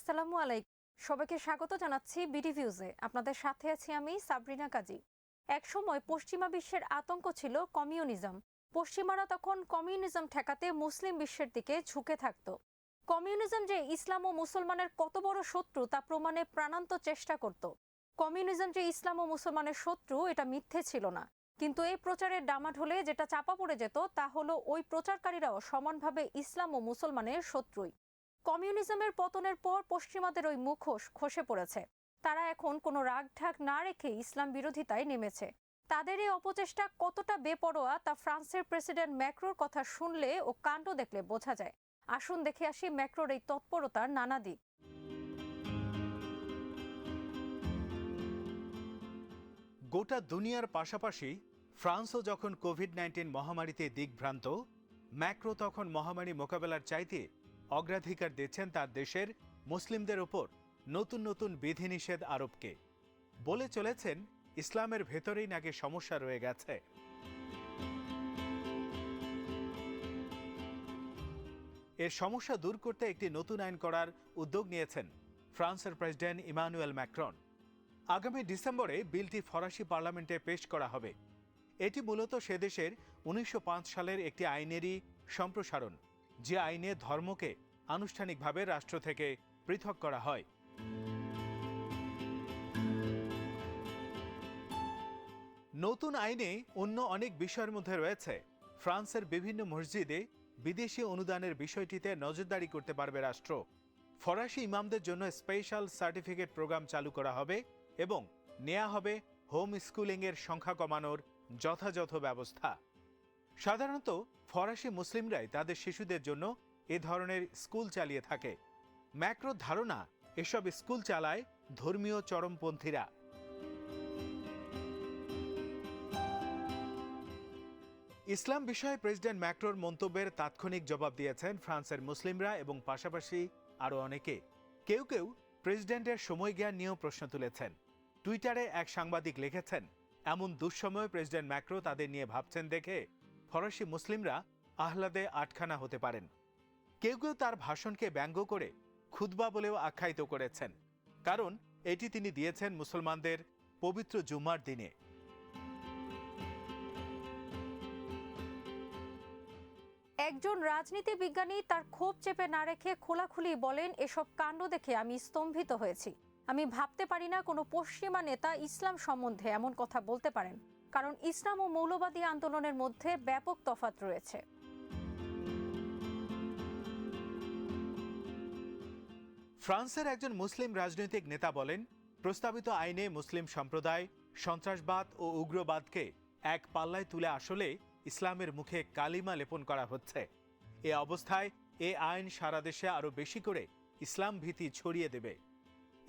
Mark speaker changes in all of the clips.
Speaker 1: আসসালামু আলাইকুম। সবাইকে স্বাগত জানাচ্ছি বিডি ভিউজে। আপনাদের সাথে আছি আমি সাবরিনা কাজী। একসময় পশ্চিমা বিশ্বের আতঙ্ক ছিল কমিউনিজম। পশ্চিমারা তখন কমিউনিজম ঠেকাতে মুসলিম বিশ্বের দিকে ঝুঁকে থাকত। কমিউনিজম যে ইসলাম ও মুসলমানের কত বড় শত্রু তা প্রমাণে প্রাণান্ত চেষ্টা করত। কমিউনিজম যে ইসলাম ও মুসলমানের শত্রু এটা মিথ্যে ছিল না, কিন্তু এই প্রচারের ডামাঢোলে যেটা চাপা পড়ে যেত তা হলো ওই প্রচারকারীরাও সমানভাবে ইসলাম ও মুসলমানের শত্রুই। কমিউনিজমের পতনের পর পশ্চিমাদের ওই মুখোশ খসে পড়েছে। তারা এখন কোনো রাগঢাক না রেখে ইসলাম বিরোধিতায় নেমেছে। তাদের এই অপচেষ্টা কতটা বেপরোয়া তা ফ্রান্সের প্রেসিডেন্ট ম্যাক্রোর কথা শুনলে ও কাণ্ড দেখলে বোঝা যায়। আসুন দেখে আসি ম্যাক্রোর এই তৎপরতার নানা দিক।
Speaker 2: গোটা দুনিয়ার পাশাপাশি ফ্রান্সও যখন কোভিড-19 মহামারীতে দিগ্ভ্রান্ত, ম্যাক্রো তখন মহামারী মোকাবেলার চাইতে অগ্রাধিকার দিচ্ছেন তার দেশের মুসলিমদের ওপর নতুন নতুন বিধিনিষেধ আরোপকে। বলে চলেছেন ইসলামের ভেতরেই নাকি সমস্যা রয়ে গেছে। এর সমস্যা দূর করতে একটি নতুন আইন করার উদ্যোগ নিয়েছেন ফ্রান্সের প্রেসিডেন্ট ইমানুয়েল ম্যাক্রন। আগামী ডিসেম্বরে বিলটি ফরাসি পার্লামেন্টে পেশ করা হবে। এটি মূলত সে দেশের 1905 সালের একটি আইনেরই সম্প্রসারণ, যে আইনে ধর্মকে আনুষ্ঠানিকভাবে রাষ্ট্র থেকে পৃথক করা হয়। নতুন আইনে অন্য অনেক বিষয়ের মধ্যে রয়েছে ফ্রান্সের বিভিন্ন মসজিদে বিদেশি অনুদানের বিষয়টিতে নজরদারি করতে পারবে রাষ্ট্র। ফরাসি ইমামদের জন্য স্পেশাল সার্টিফিকেট প্রোগ্রাম চালু করা হবে এবং নেওয়া হবে হোম স্কুলিংয়ের সংখ্যা কমানোর যথাযথ ব্যবস্থা। সাধারণত ফরাসি মুসলিমরাই তাদের শিশুদের জন্য এ ধরনের স্কুল চালিয়ে থাকে। ম্যাক্রোর ধারণা এসব স্কুল চালায় ধর্মীয় চরমপন্থীরা। ইসলাম বিষয়ে প্রেসিডেন্ট ম্যাক্রোর মন্তব্যের তাৎক্ষণিক জবাব দিয়েছেন ফ্রান্সের মুসলিমরা এবং পাশাপাশি আরও অনেকে। কেউ কেউ প্রেসিডেন্টের সময়জ্ঞান নিয়েও প্রশ্ন তুলেছেন। টুইটারে এক সাংবাদিক লিখেছেন, এমন দুঃসময় প্রেসিডেন্ট ম্যাক্রো তাদের নিয়ে ভাবছেন দেখে ফরাসি মুসলিমরা আহ্লাদে আটখানা হতে পারেন। কেউ কেউ তার ভাষণকে ব্যঙ্গ করে খুতবা বলেও আখ্যায়িত করেছেন, কারণ এটি তিনি দিয়েছেন মুসলমানদের পবিত্র জুমার দিনে।
Speaker 1: একজন রাজনীতি বিজ্ঞানী তার ক্ষোভ চেপে না রেখে খোলাখুলি বলেন, এসব কাণ্ড দেখে আমি স্তম্ভিত হয়েছি। আমি ভাবতে পারি না কোনো পশ্চিমা নেতা ইসলাম সম্বন্ধে এমন কথা বলতে পারেন, কারণ ইসলাম ও মৌলবাদী আন্দোলনের মধ্যে ব্যাপক তফাৎ রয়েছে।
Speaker 2: ফ্রান্সের একজন মুসলিম রাজনৈতিক নেতা বলেন, প্রস্তাবিত আইনে মুসলিম সম্প্রদায় সন্ত্রাসবাদ ও উগ্রবাদকে এক পাল্লায় তুলে আসলে ইসলামের মুখে কালিমা লেপন করা হচ্ছে। এ অবস্থায় এ আইন সারা দেশে আরো বেশি করে ইসলাম ভীতি ছড়িয়ে দেবে।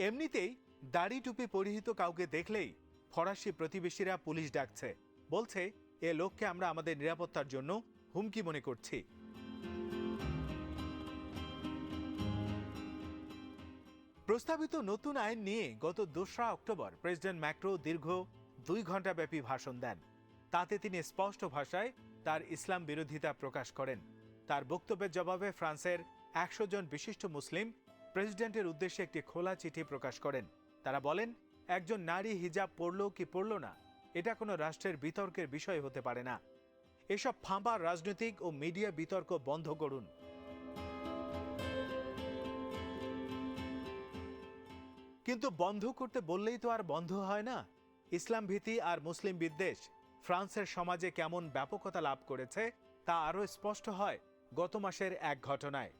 Speaker 2: এমনিতেই দাড়ি টুপি পরিহিত কাউকে দেখলেই ফরাসি প্রতিবেশীরা পুলিশ ডাকছে, বলছে এ লোককে আমরা আমাদের নিরাপত্তার জন্য হুমকি মনে করছি। প্রস্তাবিত নতুন আইন নিয়ে গত 2 অক্টোবর প্রেসিডেন্ট ম্যাক্রো দীর্ঘ 2 ঘণ্টাব্যাপী ভাষণ দেন। তাতে তিনি স্পষ্ট ভাষায় তার ইসলাম বিরোধিতা প্রকাশ করেন। তার বক্তব্যের জবাবে ফ্রান্সের 100 জন বিশিষ্ট মুসলিম প্রেসিডেন্টের উদ্দেশ্যে একটি খোলা চিঠি প্রকাশ করেন। তারা বলেন, একজন নারী হিজাব পরল কি পরল না, এটা কোনো রাষ্ট্রের বিতর্কের বিষয় হতে পারে না। এসব ফাঁপা রাজনৈতিক ও মিডিয়া বিতর্ক বন্ধ করুন। কিন্তু বন্ধ করতে বললেই তো আর বন্ধ হয় না। ইসলাম ভীতি আর মুসলিম বিদ্বেষ ফ্রান্সের সমাজে কেমন ব্যাপকতা লাভ করেছে তা আরও স্পষ্ট হয় গত মাসের এক ঘটনায়।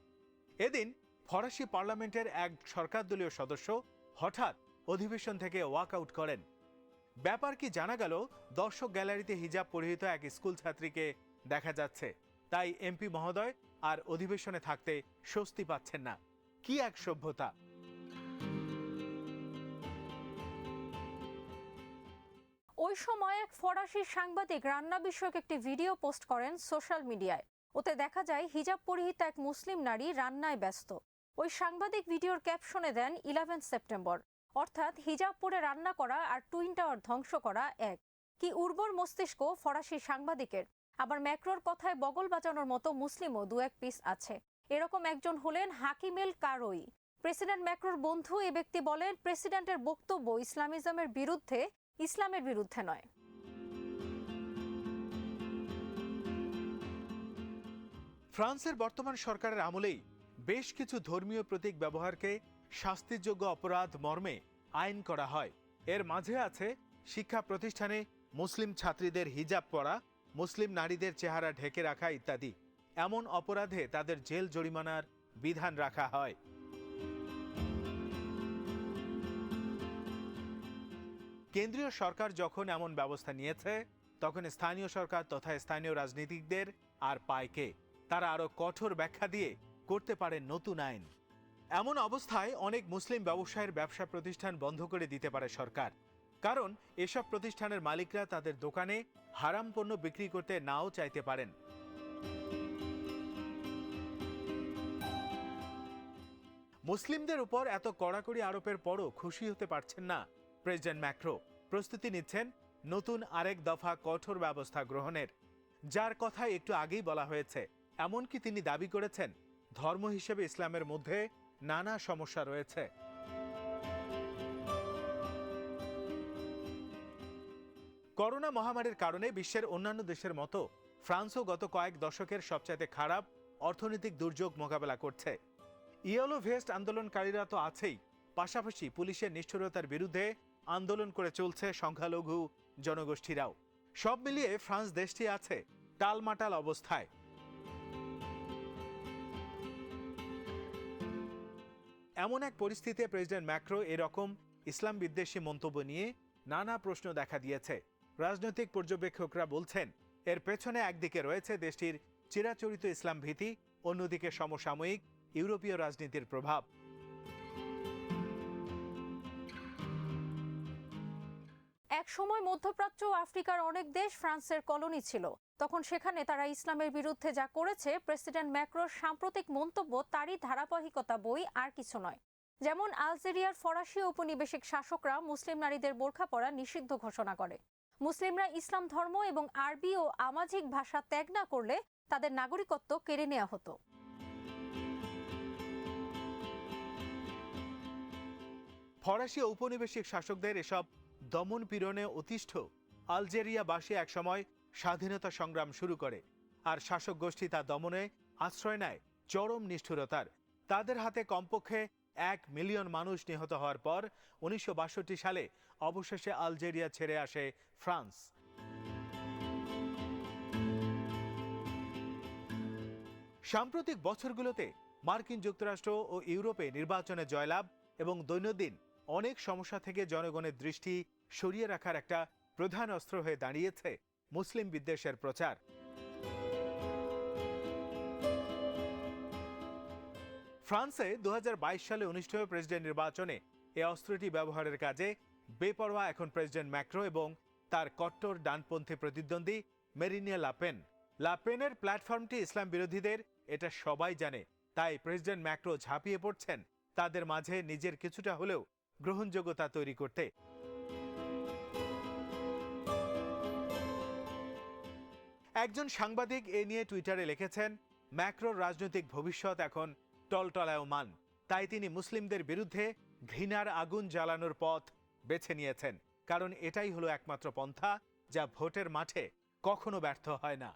Speaker 2: এদিন ফরাসি পার্লামেন্টের এক সরকারদলীয় সদস্য হঠাৎ অধিবেশন থেকে ওয়াক আউট করেন। ব্যাপার কি জানা গেল, দর্শক গ্যালারিতে হিজাব পরিহিত এক স্কুল ছাত্রীকে দেখা যাচ্ছে। তাই এমপি মহোদয় আর অধিবেশনে থাকতে স্বস্তি পাচ্ছেন না। কি এক সভ্যতা!
Speaker 1: ওই সময় এক ফরাসি সাংবাদিক রান্না বিষয়ক একটি ভিডিও পোস্ট করেন সোশ্যাল মিডিয়ায়। ওতে দেখা যায় হিজাব পরিহিত এক মুসলিম নারী রান্নায় ব্যস্ত। ওই সাংবাদিক ভিডিওর ক্যাপশনে দেন 11 সেপ্টেম্বর, অর্থাৎ হিজাব পরে রান্না করা আর টুইন টাওয়ার ধ্বংস করা এক। কি উর্বর মস্তিষ্ক ফরাসি সাংবাদিকের! আবার ম্যাক্রোর কথায় বগল বাজানোর মতো মুসলিমও 2-1 পিস আছে। এরকম একজন হলেন হাকিমেল কারোই। প্রেসিডেন্ট ম্যাক্রোর বন্ধু এই ব্যক্তি বলেন, প্রেসিডেন্টের বক্তব্য ইসলামিজমের বিরুদ্ধে, ইসলামের বিরুদ্ধে নয়।
Speaker 2: ফ্রান্সের বর্তমান সরকারের আমলেই বেশ কিছু ধর্মীয় প্রতীক ব্যবহারকে শাস্তিযোগ্য অপরাধ মর্মে আইন করা হয়। এর মাঝে আছে শিক্ষা প্রতিষ্ঠানে মুসলিম ছাত্রীদের হিজাব পরা, মুসলিম নারীদের চেহারা ঢেকে রাখা ইত্যাদি। এমন অপরাধে তাদের জেল জরিমানার বিধান রাখা হয়। কেন্দ্রীয় সরকার যখন এমন ব্যবস্থা নিয়েছে, তখন স্থানীয় সরকার তথা স্থানীয় রাজনীতিকদের আর পায় কে? তারা আরো কঠোর ব্যাখ্যা দিয়ে করতে পারে নতুন আইন। এমন অবস্থায় অনেক মুসলিম ব্যবসায়ের ব্যবসা প্রতিষ্ঠান বন্ধ করে দিতে পারে সরকার, কারণ এসব প্রতিষ্ঠানের মালিকরা তাদের দোকানে হারাম পণ্য বিক্রি করতে নাও চাইতে পারেন। মুসলিমদের উপর এত কড়াকড়ি আরোপের পরও খুশি হতে পারছেন না প্রেসিডেন্ট ম্যাক্রো। প্রস্তুতি নিচ্ছেন নতুন আরেক দফা কঠোর ব্যবস্থা গ্রহণের, যার কথা একটু আগেই বলা হয়েছে। এমনকি তিনি দাবি করেছেন, ধর্ম হিসেবে ইসলামের মধ্যে নানা সমস্যা রয়েছে। করোনা মহামারীর কারণে বিশ্বের অন্যান্য দেশের মতো ফ্রান্সও গত কয়েক দশকের সবচাইতে খারাপ অর্থনৈতিক দুর্যোগ মোকাবেলা করছে। ইয়েলো ভেস্ট আন্দোলনকারীরা তো আছেই, পাশাপাশি পুলিশের নিষ্ঠুরতার বিরুদ্ধে আন্দোলন করে চলছে সংখ্যালঘু জনগোষ্ঠীরাও। সব মিলিয়ে ফ্রান্স দেশটি আছে টালমাটাল অবস্থায়। এমন এক পরিস্থিতিতে প্রেসিডেন্ট ম্যাক্রো এরকম ইসলাম বিদ্বেষী মন্তব্য নিয়ে নানা প্রশ্ন দেখা দিয়েছে। রাজনৈতিক পর্যবেক্ষকরা বলছেন, এর পেছনে একদিকে রয়েছে দেশটির চিরাচরিত ইসলাম ভীতি, অন্যদিকে সমসাময়িক ইউরোপীয় রাজনীতির প্রভাব।
Speaker 1: এক সময় মধ্যপ্রাচ্য ও আফ্রিকার অনেক দেশ ফ্রান্সের কলোনি ছিল। তখন সেখানে তারা ইসলামের বিরুদ্ধে যা করেছে, প্রেসিডেন্ট ম্যাক্রোর সাম্প্রতিক মন্তব্য তারই ধারাবাহিকতা, বই আর কিছু নয়। যেমন আলজেরিয়ার ফরাসি ঔপনিবেশিক শাসকরা মুসলিম নারীদের বোরখা পরা নিষিদ্ধ ঘোষণা করে। মুসলিমরা ইসলাম ধর্ম এবং আরবি ও আমাজিক ভাষা ত্যাগ না করলে তাদের নাগরিকত্ব কেড়ে নেওয়া হতো।
Speaker 2: ফরাসি ঔপনিবেশিক শাসকদের এসব দমন পীড়নে অতিষ্ঠ আলজেরিয়াবাসী একসময় স্বাধীনতা সংগ্রাম শুরু করে, আর শাসক গোষ্ঠী তা দমনে আশ্রয় নেয় চরম নিষ্ঠুরতার। তাদের হাতে কমপক্ষে 1 মিলিয়ন মানুষ নিহত হওয়ার পর 1962 সালে অবশেষে আলজেরিয়া ছেড়ে আসে ফ্রান্স। সাম্প্রতিক বছরগুলোতে মার্কিন যুক্তরাষ্ট্র ও ইউরোপে নির্বাচনে জয়লাভ এবং দৈনন্দিন অনেক সমস্যা থেকে জনগণের দৃষ্টি সরিয়ে রাখার একটা প্রধান অস্ত্র হয়ে দাঁড়িয়েছে মুসলিম বিদ্বেষের প্রচার। ফ্রান্সে 2022 সালে অনুষ্ঠিত প্রেসিডেন্ট নির্বাচনে এ অস্ত্রটি ব্যবহারের কাজে বেপরোয়া এখন প্রেসিডেন্ট ম্যাক্রো এবং তার কট্টর ডানপন্থী প্রতিদ্বন্দ্বী মেরিনে লাপেন। লাপেনের প্ল্যাটফর্মটি ইসলাম বিরোধীদের, এটা সবাই জানে। তাই প্রেসিডেন্ট ম্যাক্রো ঝাঁপিয়ে পড়ছেন তাদের মাঝে নিজের কিছুটা হলেও গ্রহণযোগ্যতা তৈরি করতে। একজন সাংবাদিক এ নিয়ে টুইটারে লিখেছেন, ম্যাক্রোর রাজনৈতিক ভবিষ্যৎ এখন টলটলায়মান। তাই তিনি মুসলিমদের বিরুদ্ধে ঘৃণার আগুন জ্বালানোর পথ বেছে নিয়েছেন, কারণ এটাই হলো একমাত্র পন্থা যা ভোটের মাঠে কখনো ব্যর্থ হয় না।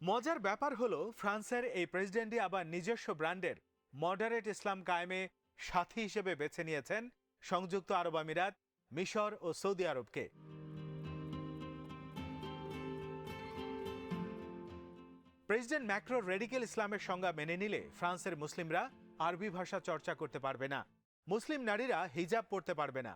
Speaker 2: মজার ব্যাপার হলো, ফ্রান্সের এই প্রেসিডেন্টই আবার নিজস্ব ব্র্যান্ডের মডারেট ইসলাম কায়েমে সাথী হিসেবে বেছে নিয়েছেন সংযুক্ত আরব আমিরাত, মিশর ও সৌদি আরবকে। প্রেসিডেন্ট ম্যাক্রোর রেডিক্যাল ইসলামের সংজ্ঞা মেনে নিলে ফ্রান্সের মুসলিমরা আরবি ভাষা চর্চা করতে পারবে না, মুসলিম নারীরা হিজাব পরতে পারবে না,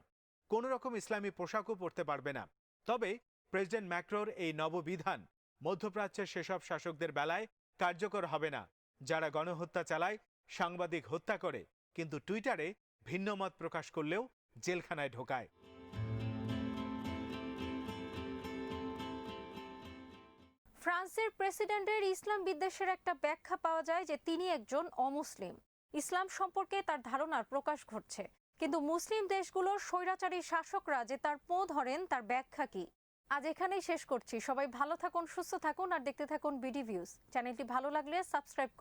Speaker 2: কোন রকম ইসলামী পোশাকও পরতে পারবে না। তবে প্রেসিডেন্ট ম্যাক্রোর এই নববিধান মধ্যপ্রাচ্যের সেসব শাসকদের বেলায় কার্যকর হবে না, যারা গণহত্যা চালায়, সাংবাদিক হত্যা করে, কিন্তু টুইটারে ভিন্ন মত প্রকাশ করলেও জেলখানায় ঢোকায়।
Speaker 1: ফ্রান্সের প্রেসিডেন্টের ইসলাম বিদ্বেষের একটা ব্যাখ্যা পাওয়া যায় যে তিনি একজন অমুসলিম। ইসলাম সম্পর্কে তার ধারণার প্রকাশ ঘটছে, কিন্তু মুসলিম দেশগুলোর স্বৈরাচারী শাসকরা যে তার পোঁ ধরেন, তার ব্যাখ্যা কি? আজ এখানেই শেষ করছি। সবাই ভালো থাকুন, সুস্থ থাকুন আর দেখতে থাকুন বিডি ভিউজ। চ্যানেলটি ভালো লাগলে সাবস্ক্রাইব করুন।